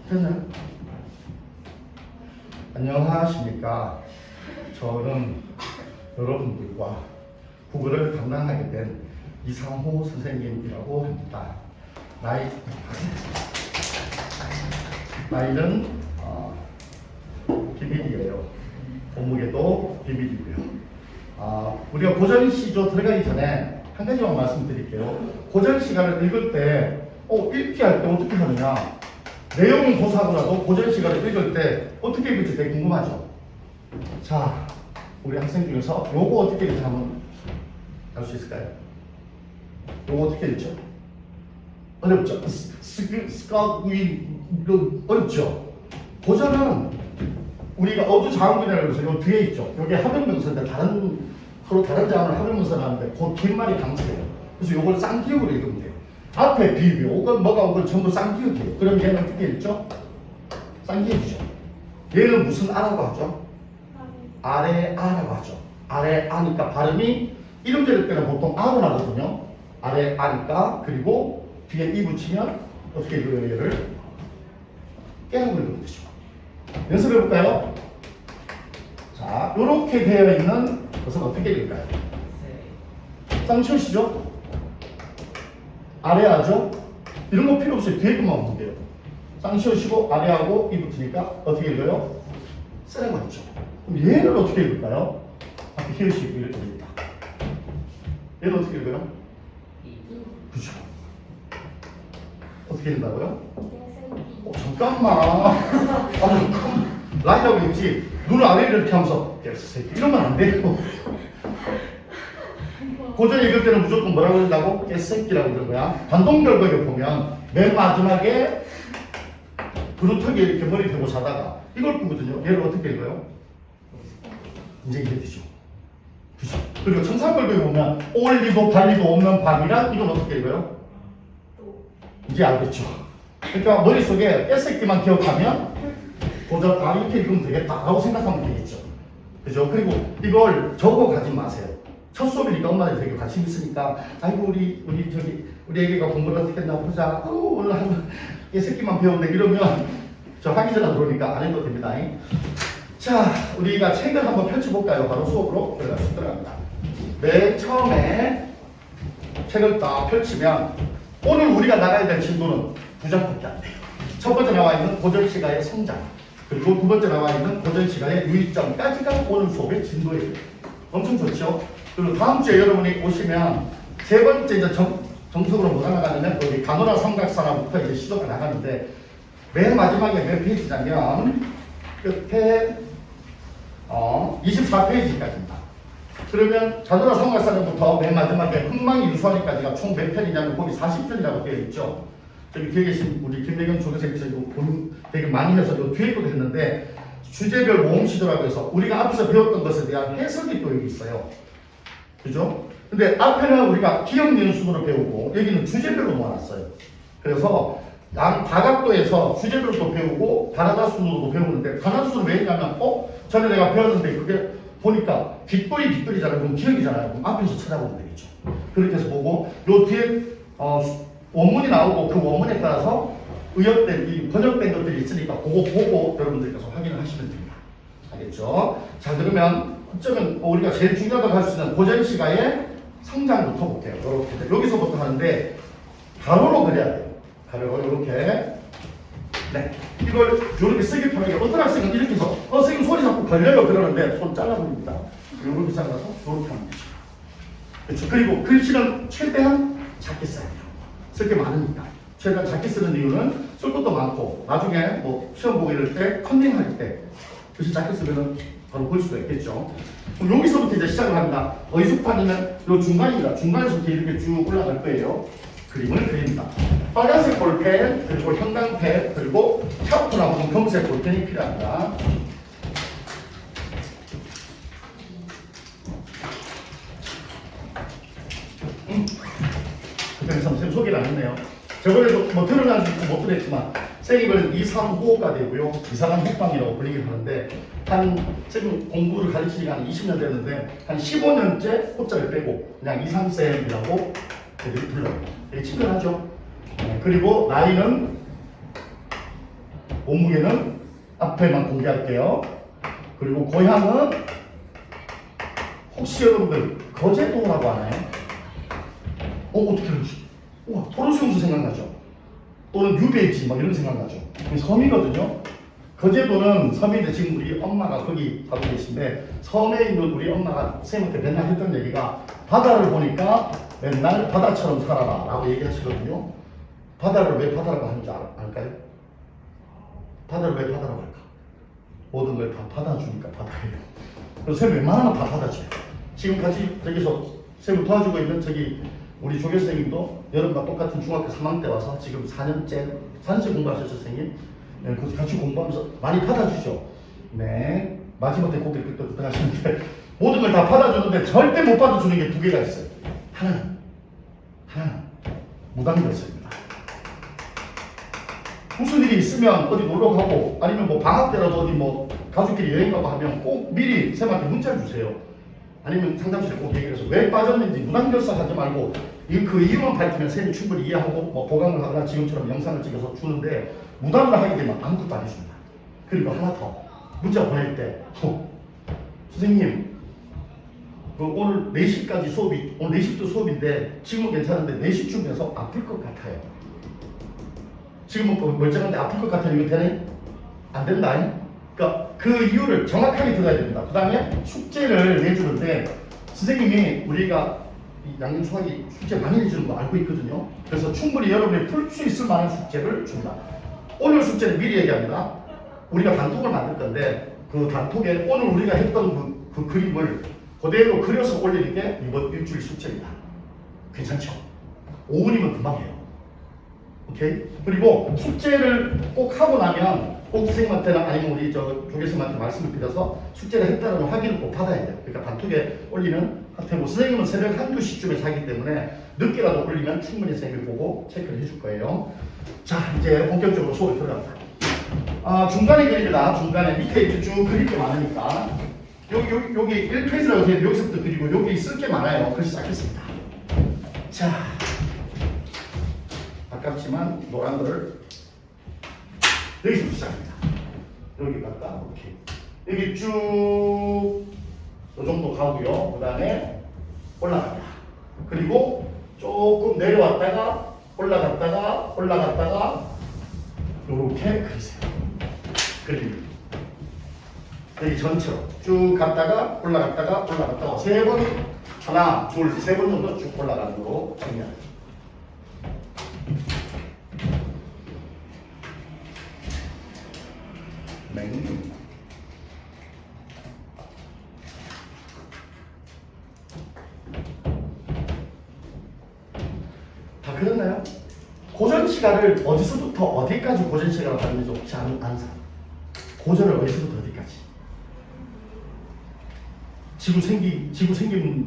됐나요? 안녕하십니까. 저는 여러분들과 국어를 담당하게 된 이상호 선생님이라고 합니다. 나이는 비밀이에요. 몸무게도 비밀이고요. 우리가 고전시조 들어가기 전에 한 가지만 말씀드릴게요. 고전시가를 읽을 때 읽기 할 때 어떻게 하느냐, 내용은 고사하더라도 고전시가를 읽을 때 어떻게 읽을지 되게 궁금하죠. 자, 우리 학생 중에서 요거 어떻게 읽지 한번 알 수 있을까요? 요거 어떻게 읽죠? 어렵죠? 어렵죠? 고전은 우리가 어두자음근이라고 해서 요 뒤에 있죠. 요게 합병명사인데 서로 다른 자음을 합병명사를 하는데 그 뒷말이 강세예요. 그래서 요걸 쌍기역으로 읽으면 돼요. 앞에 비교, 오건 뭐가 오건 전부 쌍기역이에요. 그럼 얘는 어떻게 읽죠? 쌍기역이죠. 얘는 무슨 아라고 하죠? 아래아라고 하죠. 아래아니까 발음이 이름 지을 때는 보통 아로 나거든요. 아래아니까. 그리고 뒤에 이 붙이면 어떻게 읽어요? 얘를 깨라고 읽으면 되죠. 연습해볼까요? 자, 요렇게 되어 있는 것은 어떻게 읽을까요? 쌍치우시죠? 아래하죠? 이런 거 필요 없어요. 뒤에 것만 보면 돼요. 쌍치우시고 아래하고 이 붙으니까 어떻게 읽어요? 쓰라고 했죠. 그럼 얘는 어떻게 읽을까요? 앞에 히읗이 이렇게 됩니다. 얘는 어떻게 읽어요? 그죠? 어떻게 읽는다고요? 잠깐만. 라인하고 있지. 눈을 아래를 이렇게 하면서 개새끼 이러면 안 돼요. 고전 읽을 때는 무조건 뭐라고 한다고? 개새끼라고 그러는 거야. 반동결국에 보면 맨 마지막에 그루터기에 이렇게 머리 대고 자다가 이걸 보거든요. 얘를 어떻게 읽어요? 이제 이게 되죠. 그죠? 그리고 청산결국에 보면 올리도 발리도 없는 밤이라 이건 어떻게 읽어요? 이제 알겠죠. 그러니까 머릿속에 깨새끼만 기억하면 고전 이렇게 읽으면 되겠다라고 생각하면 되겠죠. 그죠? 그리고 이걸 적어 가지 마세요. 첫 수업이니까 엄마들이 되게 관심 있으니까 아이고 우리 애기가 공부를 어떻게 했나 보자. 오늘 한 깨새끼만 배웠네 이러면 저 하기 전에 들어오니까 안 해도 됩니다. 자, 우리가 책을 한번 펼쳐볼까요? 바로 수업으로 들어갑니다. 맨 처음에 책을 딱 펼치면 오늘 우리가 나가야 될 진도는 두 장밖에 안 돼요. 첫 번째 나와 있는 고전시가의 성장, 그리고 두 번째 나와 있는 고전시가의 유의점까지가 오늘 수업의 진도예요. 엄청 좋죠? 그리고 다음 주에 여러분이 오시면 세 번째 이제 정석으로 뭐가 나가냐면 우리 간호나 삼각사나부터 이제 시도가 나가는데 맨 마지막에 몇 페이지냐면 끝에 24페이지까지입니다. 그러면 자도나 삼각사나부터 맨 마지막에 흥망이 유수하니까지가 총 몇 편이냐면 거기 40편이라고 되어 있죠. 저기 뒤에 계신 우리 김대경 조교생께서 이거 되게 많이 해서 이 뒤에 것도 했는데 주제별 모음시도라고 해서 우리가 앞에서 배웠던 것에 대한 해석이 또 여기 있어요. 그죠? 근데 앞에는 우리가 기억 니은 순으로 배우고 여기는 주제별로 모아놨어요. 그래서 양 다각도에서 주제별로 배우고 가나다 순으로도 배우는데 가나다 순은 왜 했냐면 전에 내가 배웠는데 그게 보니까 빗돌이잖아요. 그럼 기억이잖아요. 그럼 앞에서 찾아보면 되겠죠. 그렇게 해서 보고 요 뒤에 원문이 나오고 그 원문에 따라서 의역된 이 번역된 것들이 있으니까 그거 보고 여러분들께서 확인을 하시면 됩니다. 알겠죠? 자, 그러면 어쩌면 우리가 제일 중요하다고 할 수 있는 고전시가의 성장부터 볼게요. 이렇게 여기서부터 하는데 가로로 그려야 돼요. 가로로 이렇게. 네, 이걸 이렇게 쓰기 편하게 어떤 학생은 이렇게 해서 선생님 손이 자꾸 걸려요 그러는데 손 잘라버립니다. 이렇게 잘라서 이렇게 하면 되죠. 그렇죠. 그리고 글씨는 최대한 작게 써야 돼요. 쓸 게 많으니까. 최대한 작게 쓰는 이유는 쓸 것도 많고 나중에 뭐 시험 보기 이럴 때 컨닝할 때 글씨 작게 쓰면은 바로 볼 수가 있겠죠. 그럼 여기서부터 이제 시작을 합니다. 의숙판이면 요 중간입니다. 중간에서부터 이렇게 쭉 올라갈 거예요. 그림을 그립니다. 빨간색 볼펜, 그리고 형광펜, 그리고 샤프나 혹은 검은색 볼펜이 필요합니다. 그래서 선생님 소개를 안 했네요. 저번에도 뭐 드러난지 못 드렸지만 생이벌은 2, 3, 5가 되고요. 이상한 핵방이라고 불리긴 하는데 지금 공부를 가르치는 게 한 20년 됐는데 한 15년째 호자를 빼고 그냥 2, 3쌤이라고 불러요. 되게 친근하죠. 그리고 나이는 몸무게는 앞에만 공개할게요. 그리고 고향은 혹시 여러분들 거제도라고 하나요? 어떻게 그러지? 우와, 토르수용수 생각나죠? 또는 유배지 막 이런 생각나죠? 섬이거든요. 거제도는 섬인데 지금 우리 엄마가 거기 가고 계신데 섬에 있는 우리 엄마가 선생님한테 맨날 했던 얘기가 바다를 보니까 맨날 바다처럼 살아라 라고 얘기하시거든요. 바다를 왜 바다라고 하는지 알까요? 바다를 왜 바다라고 할까? 모든 걸 다 받아주니까 바다예요. 그래서 쌤 웬만하면 다 받아줘요. 지금 같이 저기서 쌤을 도와주고 있는 저기 우리 조교 선생님도 여러분과 똑같은 중학교 3학년 때 와서 지금 4년째 공부하셨죠, 선생님? 네, 같이 공부하면서 많이 받아주죠. 네, 마지막에 고개를 끄덕끄덕 하시는데 모든 걸 다 받아주는데 절대 못 받아주는 게 두 개가 있어요. 하나는 무당결석입니다. 무슨 일이 있으면 어디 놀러 가고 아니면 뭐 방학 때라도 어디 뭐 가족끼리 여행 가고 하면 꼭 미리 쌤한테 문자를 주세요. 아니면 상담실에 꼭 얘기를 해서 왜 빠졌는지 무당결석하지 말고 그 이유만 밝히면 쌤이 충분히 이해하고 뭐 보강을 하거나 지금처럼 영상을 찍어서 주는데 무당을 하게 되면 아무것도 안 해줍니다. 그리고 하나 더 문자 보낼 때 선생님 오늘 4시까지 수업이 오늘 4시부터 수업인데 지금은 괜찮은데 4시쯤 돼서 아플 것 같아요. 지금은 멀쩡한데 아플 것 같아요. 이거 되네? 안 된다. 그러니까 그 이유를 정확하게 들어야 됩니다. 그 다음에 숙제를 내주는데 선생님이 우리가 양념 수학이 숙제 많이 내주는 거 알고 있거든요. 그래서 충분히 여러분이 풀 수 있을 만한 숙제를 줍니다. 오늘 숙제는 미리 얘기합니다. 우리가 단톡을 만들 건데 그 단톡에 오늘 우리가 했던 그 그림을 그대로 그려서 올리는 게 이번 일주일 숙제입니다. 괜찮죠? 5분이면 금방 해요. 오케이? 그리고 숙제를 꼭 하고 나면 꼭 선생님한테나 아니면 우리 조교수님한테 말씀을 드려서 숙제를 했다는 확인을 꼭 받아야 돼요. 그러니까 단톡에 올리는 하여튼 선생님은 새벽 1~2시쯤에 자기 때문에 늦게라도 올리면 충분히 선생님이 보고 체크를 해줄 거예요. 자, 이제 본격적으로 수업에 들어갑니다. 중간에 그립니다. 중간에 밑에 이렇게 쭉 그릴 게 많으니까 여기 1페이지라고 해서 여기서부터 그리고 여기 쓸 게 많아요. 글씨 쌓겠습니다. 자, 아깝지만 노란 거를 여기서부터 시작합니다. 여기 갔다 이렇게 여기 쭉 이 정도 가고요. 그 다음에 올라갑니다. 그리고 조금 내려왔다가 올라갔다가 이렇게 그리세요. 그리고 여기 전체로 쭉 갔다가 올라갔다가 3번 하나, 둘, 3번 정도 쭉 올라가는 거로 정리합니다. 다 그렸나요? 고전시가를 어디서부터 어디까지 고전시가를 하는지 혹시 아는 사람? 고전을 어디서부터 어디까지? 지구 생긴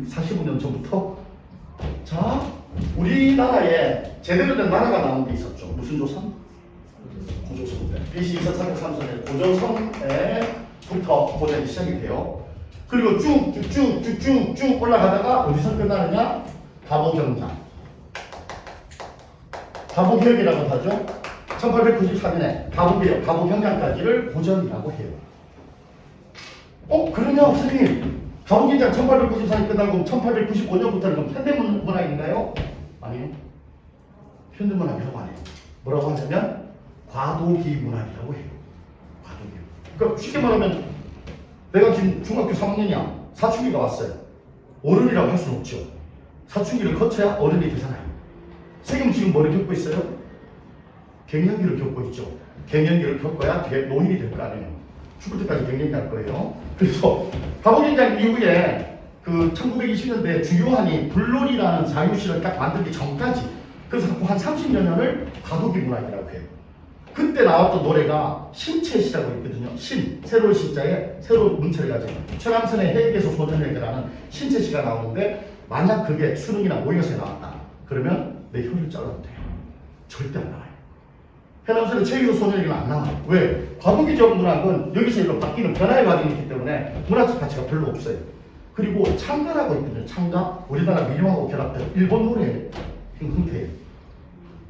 45년 전부터? 자, 우리나라에 제대로 된 나라가 나온 게 있었죠. 무슨 조선? 고조선. BC 2403년에 고조선에부터 고전이 시작이 돼요. 그리고 쭉 올라가다가 어디서 끝나느냐? 가보경장. 가보개혁이라고 하죠. 1894년에 가보경장까지를 고전이라고 해요. 그러면 선생님 가보경장 1894년이 끝나고 1895년부터는 그럼 현대문학인가요? 아니요. 현대문학이라고 안 해요. 뭐라고 하냐면 과도기문학이라고 해요. 과도기. 그러니까 쉽게 말하면 내가 지금 중학교 3학년이야. 사춘기가 왔어요. 어른이라고 할 수는 없죠. 사춘기를 거쳐야 어른이 되잖아요. 선생님 지금 뭐를 겪고 있어요? 갱년기를 겪고 있죠. 갱년기를 겪어야 노인이 될 거 아니에요. 죽을 때까지 갱년기 할 거예요. 그래서 가보경장 이후에 그 1920년대 주요한이 불론이라는 자유시를 딱 만들기 전까지 그래서 한 30여 년을 과도기 문학이라고 해요. 그때 나왔던 노래가 신채시라고 있거든요. 새로운 신자에 새로운 문체를 가진 최남선의 해에게서 소전에게라는 신채시가 나오는데 만약 그게 수능이나 모의고사에 나왔다. 그러면 내 혀를 잘라도 돼요. 절대 안 나와요. 해남선의 최기소 소년에게는 안 나와요. 왜? 과도기적 문학은 여기서 일로 바뀌는 변화의 과정이 있기 때문에 문학적 가치가 별로 없어요. 그리고 창가라고 있거든요. 창가. 우리나라 민요하고 결합된 일본 노래 형태예요.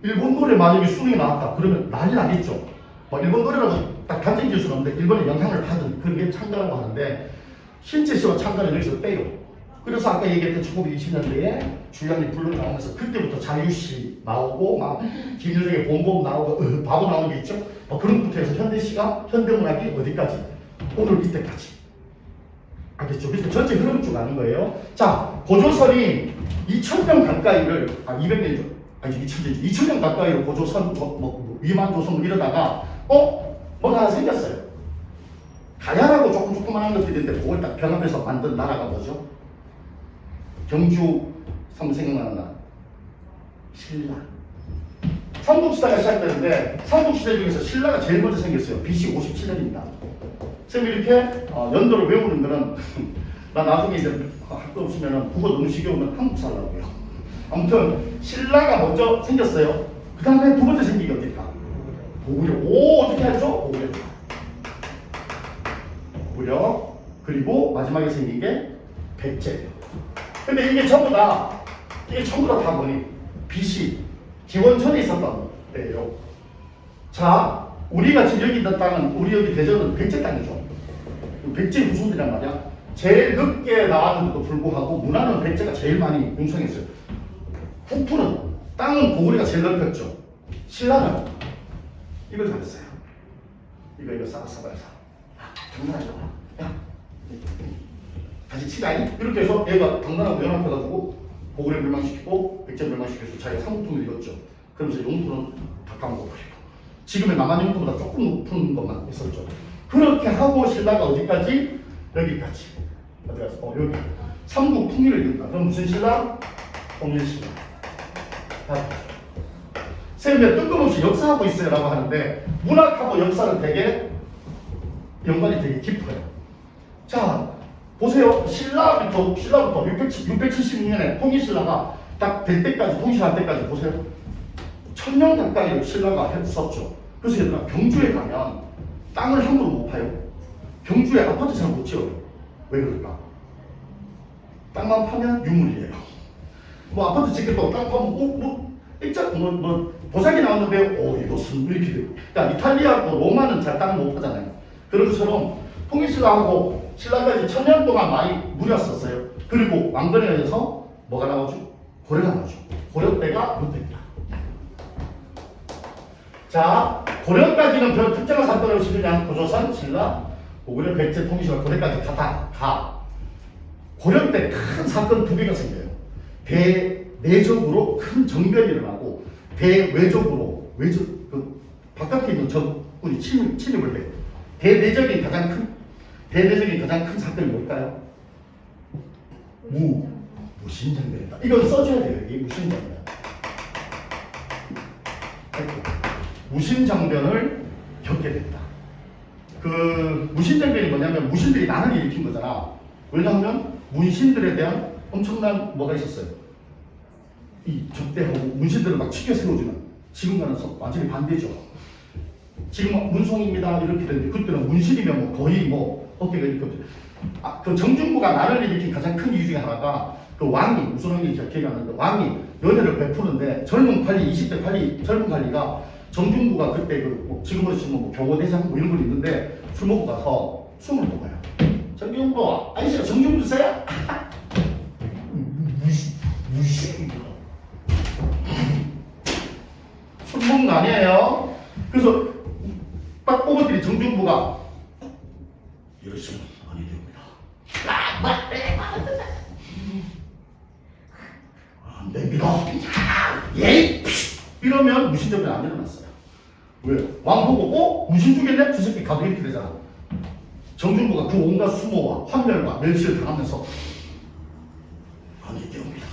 일본 노래 만약에 수능이 나왔다. 그러면 난리 나겠죠. 뭐 일본 노래라고 딱 단정 지을 수는 없는데 일본의 영향을 받은 그런 게 창가라고 하는데 신체 씨와 창가는 여기서 빼요. 그래서 아까 얘기했던 1920년대에 주연이 불러 나오면서 그때부터 자유시 나오고 막 김유정의 봄봄 나오고 바보 나오는 게 있죠. 뭐 그런 것부터 해서 현대시가 현대문학이 어디까지? 오늘 이때까지. 알겠죠? 그래서 전체 흐름을 쭉 아는 거예요. 자, 고조선이 2000년 가까이를 200년 좀 아니 2000년 가까이로 고조선 위만 조선 이러다가 뭐가 하나 생겼어요. 가야라고 조그만한 것들이 있는데 그걸 딱 병합해서 만든 나라가 뭐죠? 경주 한번 생각나는 나라. 신라. 삼국시대가 시작되는데 삼국시대 중에서 신라가 제일 먼저 생겼어요. BC 57년입니다. 선생님 이렇게 연도를 외우는 거는 나 나중에 이제 학교 없으면 국어 너무 지겨우면 한국 살라고요. 아무튼 신라가 먼저 생겼어요. 그 다음에 두 번째 생긴 게 어딜까? 고구려. 오 어떻게 하죠? 고구려. 고구려. 그리고 마지막에 생긴 게 백제예요. 근데 이게 전부 다 뭐니? BC 기원전에 있었던 때예요. 자, 우리가 지금 여기 있는 땅은 우리 여기 대전은 백제 땅이죠. 백제 후손이란 말이야. 제일 늦게 나왔는데도 불구하고 문화는 백제가 제일 많이 융성했어요. 후푸는 땅은 고구려가 제일 넓혔죠. 신라는 이걸 잘했어요. 이거 싸봐요. 장난하지 마. 야, 다시 치다니? 이렇게 해서 얘가 당나라하고 연합해가지고 고구려 멸망시키고 백제 멸망시켜서 자기가 삼국통을 이뤘죠. 그러면서 용토는 다 까먹어버리고 지금의 남한 용토보다 조금 높은 것만 있었죠. 그렇게 하고 신라가 어디까지? 여기까지. 어디 갔어? 여기. 삼국 통일을 이룬다. 그럼 무슨 신라? 통일신라. 선생님이 뜬금없이 역사하고 있어요 라고 하는데 문학하고 역사는 되게 연관이 되게 깊어요. 자, 보세요. 신라부터 676년에 통일신라가 딱 될 때까지, 통일할 때까지 보세요. 1000년 가까이 신라가 했었죠. 그래서 얘들아, 경주에 가면 땅을 함부로 못 파요. 경주에 아파트 잘 못 지어요. 왜 그럴까? 땅만 파면 유물이에요. 뭐 아파트 짓겠다고 땅 파면 보상이 나왔는데 이것은 이렇게 돼요. 그러니까 이탈리아하고 로마는 잘 땅을 못 파잖아요. 그런 것처럼 통일신라하고 신라까지 1000년 동안 많이 무렸었어요. 그리고 왕건에 의해서 뭐가 나오죠? 고려가 나오죠. 고려 때가 못했다. 자, 고려까지는 별 특정한 사건을 없이 그냥 고조선, 신라, 고구려, 백제, 통일신라, 고려까지 가. 고려 때 큰 사건 두 개가 생겨요. 대내적으로 큰 정변이 일어나고 대외적으로 바깥에 있는 적군이 침입을 해요. 대내적인 가장 큰 사건이 뭘까요? 무신장변이다. 이건 써줘야 돼요. 이게 무신장변. 무신장변을 겪게 됐다. 그 무신장변이 뭐냐면 무신들이 난을 일으킨 거잖아. 왜냐하면 문신들에 대한 엄청난 뭐가 있었어요. 이 적대하고 문신들을 막 치켜 세워주는. 지금과는 완전히 반대죠. 지금 문송입니다 이렇게 되는데 그때는 문신이면 거의 어깨가 이렇게 그 정중부가 난을 일으킨 가장 큰 이유 중에 하나가 그 왕이 무슨 왕인지 잘 기억이 안 나는데 왕이 연애를 베푸는데 젊은 관리 20대 관리 젊은 관리가 정중부가 그때 지금으로 치면 경호대장 이런 걸 있는데 술 먹고 가서 숨을 먹어요. 정중부 아저씨가 정중부 주세요. 술 먹는 거 아니에요. 그래서 딱 뽑았더니 정중부가 이러시면 아니 됩니다. 안 됩니다. 예! 이러면 무신정변 안 일어났어요. 왜? 왕 보고 무신 주겠네? 저 새끼 가도 이렇게 되잖아. 정중부가 그 온갖 수모와 환멸과 멸시를 당하면서 아니 됩니다.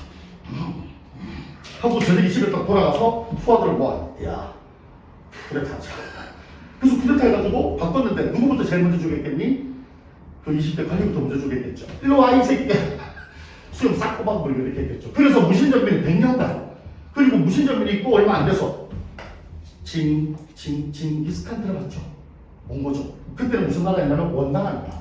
하고 저녁에 집에 딱 돌아가서 후아들을 모아요. 야, 쿠데타하자. 그래서 쿠데타 해가지고 바꿨는데 누구부터 제일 먼저 주겠겠니? 그 20대 관리부터 먼저 주겠겠죠. 일로 와 이 새끼야. 수염 싹 뽑아버리고 이렇게 했겠죠. 그래서 무신전변이 100년간 그리고 무신전변이 있고 얼마 안 돼서 징기스칸 들어갔죠. 몽고죠. 그때는 무슨 나라였냐면 원나라입니다.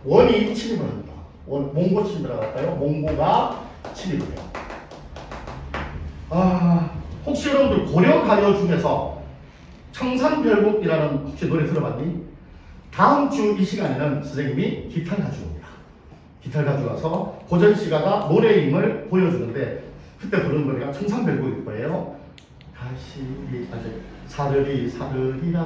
원이 침입을 합니다. 몽고 침입을 할까요? 몽고가 침입을 해요. 혹시 여러분들 고려 가요 중에서 청산별곡이라는 혹시 노래 들어봤니? 다음 주 이 시간에는 선생님이 기타를 가져옵니다. 기타를 가져와서 고전 시가가 노래의 힘을 보여주는데 그때 부르는 노래가 청산별곡일 거예요. 다시 사르리 사르리라